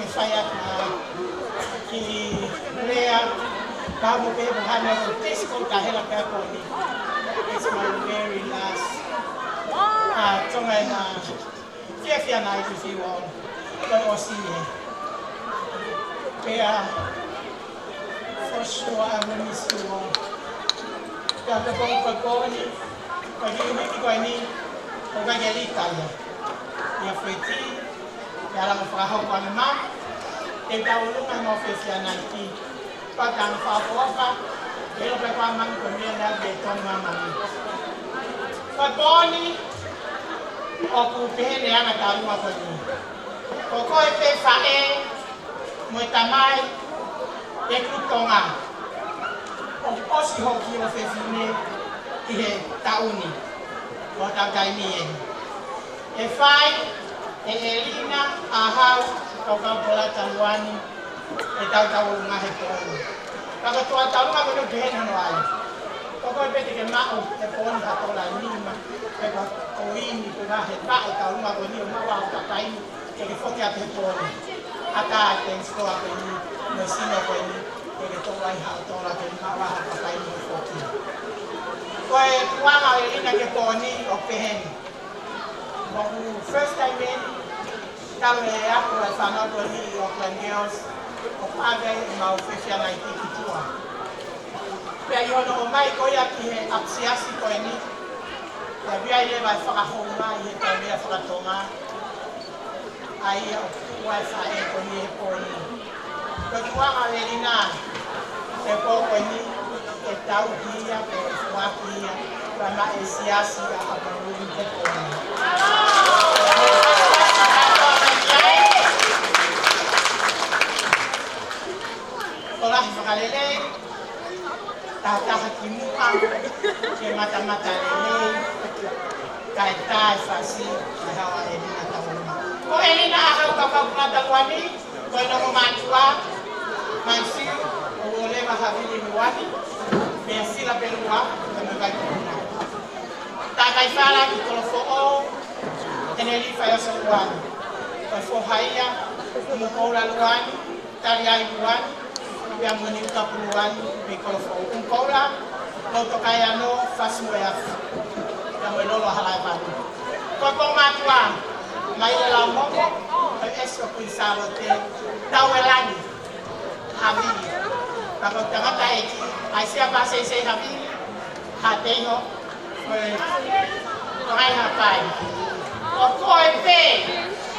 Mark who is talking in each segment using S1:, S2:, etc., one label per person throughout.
S1: faya ki lea kamu pe buhana ko tisko kahela ka ko ni. It's my very last tonga na fia na I si wa ko si ye. Pea for sure I will miss you all. Kaya ko ni pagi ko ni ko ga geli kaya. Ya feti ya la mfraha kwa mama e taulunga no fesi na ki pagang fa fa ele pe kwa man ko ni na de ton mama ni. Pagoni o ku pe ne ana ta lu ko ni. Ko ko e pe fa e mo tamai e ku tonga. O si ho ki o fesi ne ihe tauni. O ta kai ni e fai e Elina ahau kau bola taluani e tau ngahe pon kaga tua talu ngahe no behen no ai ko pete ke mau e pon ha tola lima e ko oini ko ngahe pa e talu ngahe ni ma wa ka kai e ke foki a pon aka ten sto a ko ni no sino ko ni e ke tola ha tola ke ma wa ka kai ni foki ko e tua ma Elina ke poni o pehen. First time in, after I found out when the Auckland girls of Aga in my official night in Kitua. Where you know, my Koyaki Apsiasi Koini, where we live by Fakahoma, he can be a Fakatonga. I was a Koni Pony. But one are really not. The Pokoni, the Taukia, the Swakia, Rama Esiasi, Abaru, the Pony. Olah makalele, tata hakimuka, ke mata-mata lele, kaita fasi, hawa Elina tahuma. Ko Elina ahau kapag nataluani, ko ino mantua, mansiu, ole mahabili muwani, sila pelua, kamagay kuna. Takay fala, kitolofoo, teneli fayo sa luwani. Kafohaya, kumukaula luwani, taliyay luwani, yang menikah puluhan mikrofon umkola untuk kaya no fast moya yang melolo halai baru kau matwa mai dalam momo esok pisarote tawelani habi kalau tengah tai asia bahasa saya habi hatengo kai hapai kau pe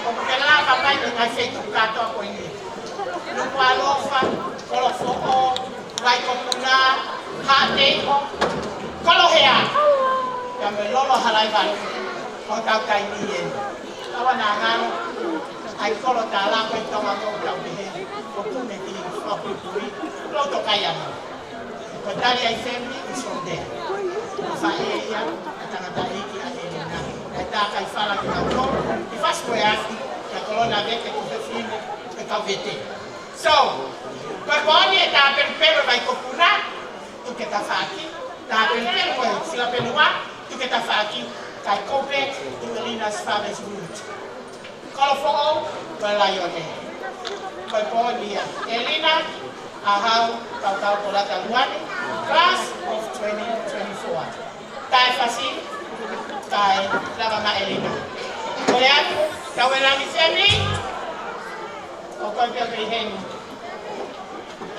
S1: kau kenal apa dengan saya kata kau ini lupa lofa kalau foto, baik komuna, hati, kalau hea, yang melolo halai baru, kau tahu kai ni, kawan nangan, ai kalau dalam kau tahu aku tahu ni, kau tu mesti kau beri, kau tu kaya, kau tadi ai family is from there, saya yang kata-kata ini ada ni, kita akan salah kita kau, kita semua yang kalau nak kita film, kita vete, so. Pagoni ta per vai kopuna tu que ta faki ta per sila penua tu que ta faki kai kopet tu Elina's father's root kalau fo balayone pagoni Elina ahau tau pola taluani class of 2024 tai fasi tai lava ma Elina olha tau elani family o ko pe behen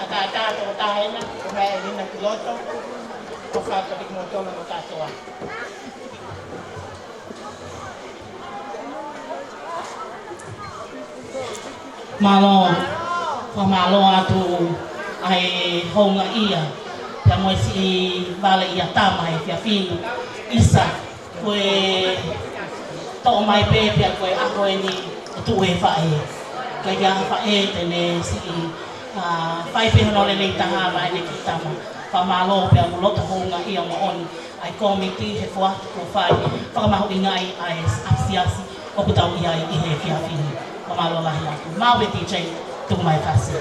S1: Ata to tayo na kaya din na piloto o kapatid mo to ng katawa.
S2: Malo ato ay honga iya yang mo si bala iya tama ay fin isa kwe to mai pe ko ako ni tuwe fa kaya fa tene si fai pe no le tanga ba ni kita ma pamalo pe ang lot honga iya mo on ay committee he fwa ko fai pa ma ingai ay apsiasi o butaw iya i he fin pamalo lah ya ma we ti chai tu mai kasi